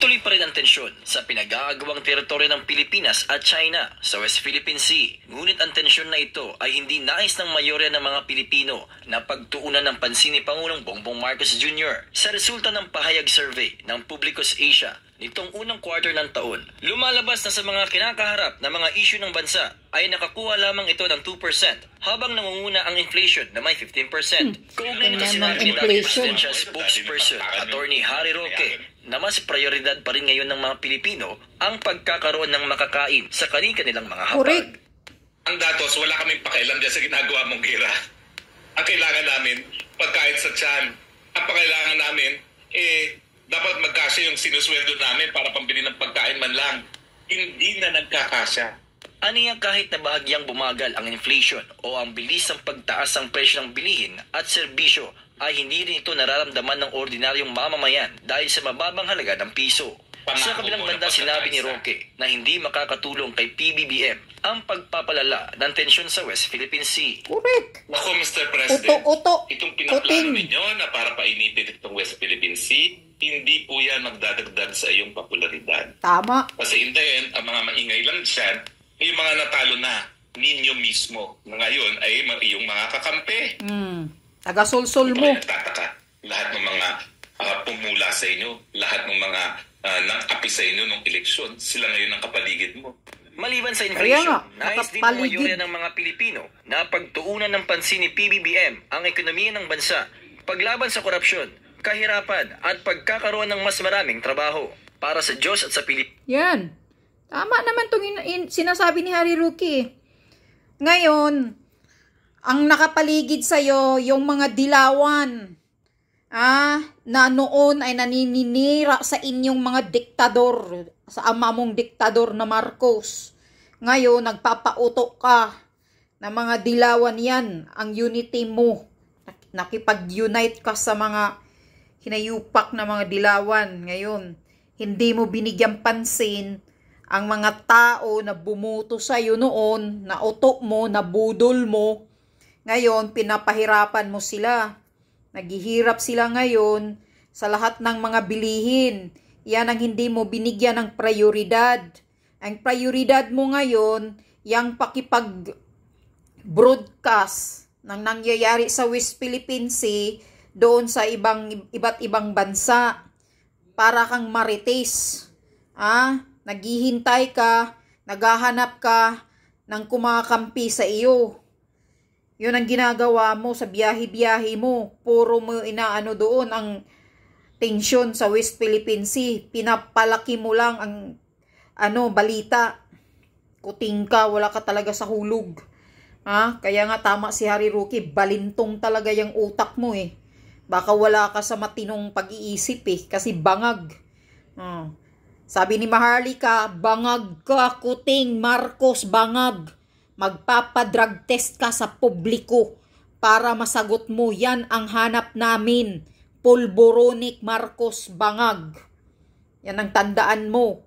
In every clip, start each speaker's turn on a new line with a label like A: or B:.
A: Tuloy pa rin ang tensyon sa pinag-aagawang teritoryo ng Pilipinas at China sa West Philippine Sea. Ngunit ang tensyon na ito ay hindi nais ng mayorya ng mga Pilipino na pagtuunan ng pansin ni Pangulong Bongbong Marcos Jr. Sa resulta ng pahayag survey ng Publicus Asia nitong unang quarter ng taon, lumalabas na sa mga kinakaharap na mga issue ng bansa ay nakakuha lamang ito ng 2% habang nangunguna ang inflation na may 15%. Kaugnay nito sinabi ni dating presidential spokesperson Attorney Harry Roque na mas prioridad pa rin ngayon ng mga Pilipino ang pagkakaroon ng makakain sa kanilang mga hapag.
B: Ang datos, wala kaming pakialam dyan sa ginagawa mong gira. Ang kailangan namin, pagkain sa tiyan. Ang pakailangan namin, dapat magkasya yung sinusweldo namin para pambili ng pagkain man lang. Hindi na nagkakasya.
A: Aniya kahit na bahagyang bumagal ang inflation o ang bilis ng pagtaas ng presyo ng bilihin at serbisyo, ay hindi rin ito nararamdaman ng ordinaryong mamamayan dahil sa mababang halaga ng piso. Sa kabilang banda, sinabi ni Roque na hindi makakatulong kay PBBM ang pagpapalala ng tensyon sa West Philippine Sea.
C: Correct.
B: Ako, Mr. President, itong pinaplano ninyo na para painipit itong West Philippine Sea, hindi po yan magdadagdag sa iyong popularidad.
C: Tama.
B: Kasi in the end, ang mga maingay lang dyan, yung mga natalo na ninyo mismo na ngayon ay iyong mga kakampi.
C: Taga-sulsul mo.
B: Nagtataka. Lahat ng mga pumula sa inyo, lahat ng mga nang-api sa inyo nung eleksyon, sila ngayon ang kapaligid mo.
A: Maliban sa inflation, nais din ng mayorya ng mga Pilipino na pagtuunan ng pansin ni PBBM ang ekonomiya ng bansa, paglaban sa korupsyon, kahirapan at pagkakaroon ng mas maraming trabaho para sa Diyos at sa Pilipinas.
C: Yan. Tama naman itong sinasabi ni Harry Roque. Ngayon, ang nakapaligid sa'yo, yung mga dilawan, na noon ay naninira sa inyong mga diktador, sa ama mong diktador na Marcos. Ngayon, nagpapauto ka na mga dilawan yan, ang unity mo. Nakipag-unite ka sa mga hinayupak na mga dilawan. Ngayon, hindi mo binigyang pansin ang mga tao na bumuto sa'yo noon, na uto mo, na budol mo. Ngayon, pinapahirapan mo sila. Naghihirap sila ngayon sa lahat ng mga bilihin. Yan ang hindi mo binigyan ng prioridad. Ang prioridad mo ngayon, yung pakipag-broadcast ng nangyayari sa West Philippine Sea doon sa iba't ibang bansa. Para kang marites. Naghihintay ka, naghahanap ka ng kumakampi sa iyo. Yun ang ginagawa mo sa biyahe-biyahe mo. Puro mo inaano doon ang tensyon sa West Philippine Sea. Pinapalaki mo lang ang balita. Kuting ka, wala ka talaga sa hulog. Kaya nga tama si Harry Roque, balintong talaga yung utak mo eh. Baka wala ka sa matinong pag-iisip eh, kasi bangag. Sabi ni Maharlika, bangag ka, kuting, Marcos, bangag. Magpapadrug test ka sa publiko para masagot mo. Yan ang hanap namin. Pulboronic Marcos, bangag. Yan ang tandaan mo.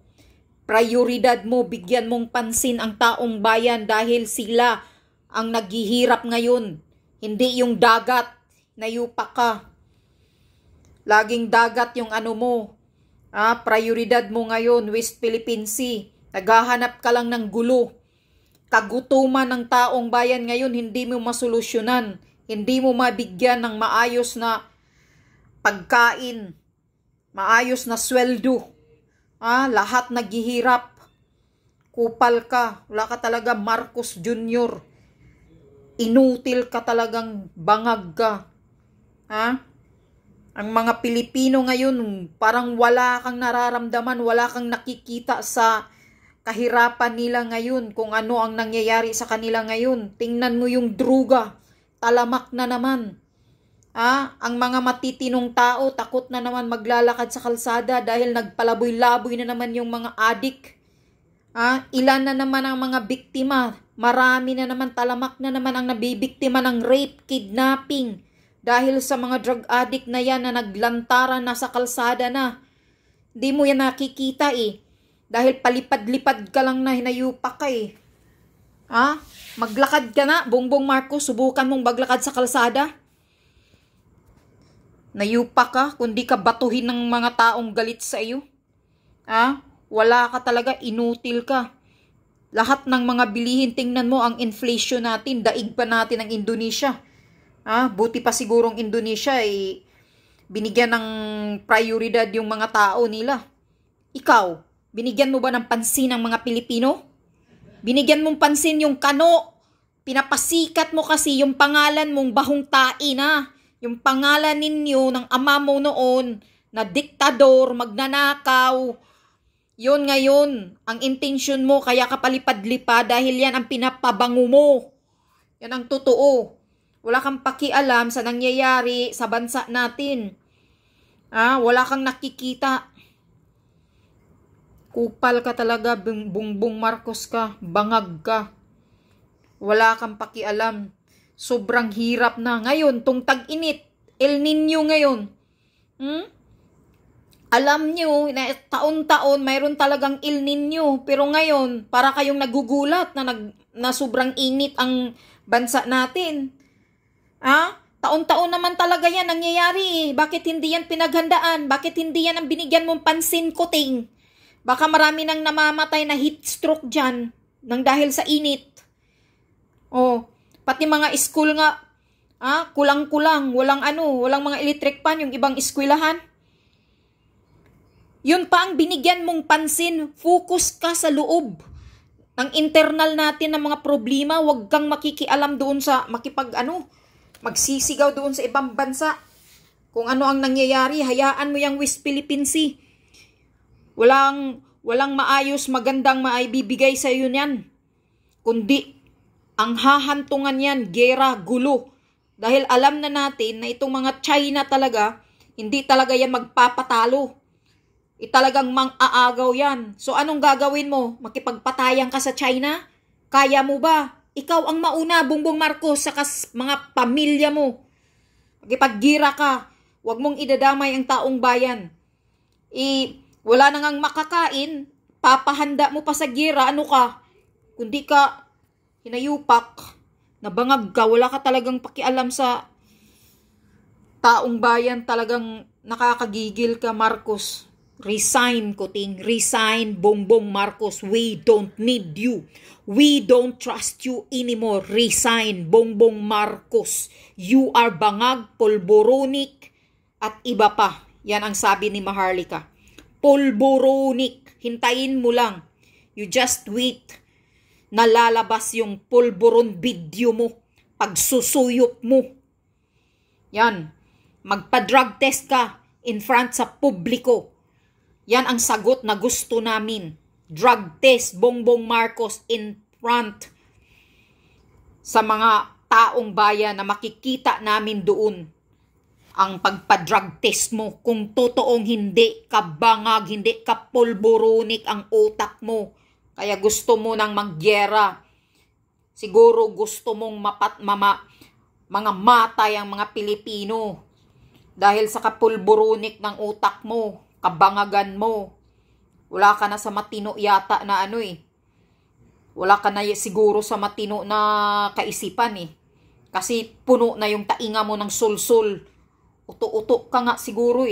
C: Prioridad mo, bigyan mong pansin ang taong bayan dahil sila ang naghihirap ngayon. Hindi yung dagat, nayupa ka. Laging dagat yung mo. Prioridad mo ngayon, West Philippine Sea. Naghahanap ka lang ng gulo. Kagutuman ng taong bayan ngayon, hindi mo masolusyonan. Hindi mo mabigyan ng maayos na pagkain. Maayos na sweldo. Lahat naghihirap. Kupal ka. Wala ka talaga, Marcos Jr. Inutil ka talagang bangag ka. Ang mga Pilipino ngayon, parang wala kang nararamdaman, wala kang nakikita sa kahirapan nila ngayon, kung ano ang nangyayari sa kanila ngayon. Tingnan mo yung druga, talamak na naman. Ang mga matitinong tao, takot na naman maglalakad sa kalsada dahil nagpalaboy-laboy na naman yung mga adik. Ilan na naman ang mga biktima, marami na naman, talamak na naman ang nabibiktima ng rape, kidnapping. Dahil sa mga drug addict na yan na naglantaran na sa kalsada na. Di mo yan nakikita eh. Dahil palipad-lipad ka lang na hinayupak ka eh. Maglakad ka na, Bongbong Marcos, subukan mong maglakad sa kalsada. Nayupak ka, kundi ka batuhin ng mga taong galit sa iyo. Wala ka talaga, inutil ka. Lahat ng mga bilihin, tingnan mo ang inflation natin, daig pa natin ang Indonesia. Buti pa sigurong Indonesia binigyan ng prioridad yung mga tao nila. Ikaw, binigyan mo ba ng pansin ang mga Pilipino? Binigyan mong pansin yung Kano. Pinapasikat mo kasi yung pangalan mong Bahong Tain, yung pangalan ninyo ng ama mo noon na diktador, magnanakaw. Yun ngayon, ang intention mo, kaya ka palipad-lipad dahil yan ang pinapabango mo. Yan ang totoo. Wala kang pakialam sa nangyayari sa bansa natin. Wala kang nakikita. Kupal ka talaga, Bongbong Marcos ka, bangag ka. Wala kang pakialam. Sobrang hirap na. Ngayon, tong tag-init, El Nino ngayon. Alam nyo, na taon-taon mayroon talagang El Nino. Pero ngayon, para kayong nagugulat na sobrang init ang bansa natin. Taon-taon naman talaga yan nangyayari. Bakit hindi yan pinaghandaan? Bakit hindi yan ang binigyan mong pansin, kuting? Baka marami nang namamatay na heat stroke dyan nang dahil sa init. Pati mga school nga, kulang-kulang, walang mga electric fan yung ibang eskwelahan. Yun pa ang binigyan mong pansin, focus ka sa loob ng internal natin ng mga problema, wag kang makikialam doon sa magsisigaw doon sa ibang bansa. Kung ano ang nangyayari, hayaan mo yung West Philippine Sea. Walang maayos, magandang maibibigay sa iyo niyan. Kundi, ang hahantungan yan, gera, gulo. Dahil alam na natin na itong mga China talaga, hindi talaga yan magpapatalo. Talagang mang-aagaw yan. So anong gagawin mo? Makipagpatayan ka sa China? Kaya mo ba? Ikaw ang mauna, Bongbong Marcos, sa mga pamilya mo. Makipaggira ka. Huwag mong idadamay ang taong bayan. Wala na ngang makakain, papahanda mo pa sa gira, ano ka? Kundi ka hinayupak, nabangag ka, wala ka talagang pakialam sa taong bayan, talagang nakakagigil ka, Marcos. Resign, kuting. Resign, Bongbong Marcos. We don't need you. We don't trust you anymore. Resign, Bongbong Marcos. You are bangag, polboronik, at iba pa. Yan ang sabi ni Maharlika. Polboronik. Hintayin mo lang. You just wait. Nalalabas yung polboron video mo. Pagsusuyop mo. Yan. Magpa-drug test ka in front sa publiko. Yan ang sagot na gusto namin. Drug test, Bongbong Marcos in front sa mga taong bayan na makikita namin doon ang pagpa-drug test mo. Kung totoong hindi ka bangag, hindi ka polboronik ang utak mo. Kaya gusto mo nang magyera. Siguro gusto mong mga matay ang mga Pilipino. Dahil sa kapulboronik ng utak mo, kabangagan mo. Wala ka na sa matino yata na Wala ka na siguro sa matino na kaisipan Kasi puno na yung tainga mo ng sulsul. Uto-uto ka nga siguro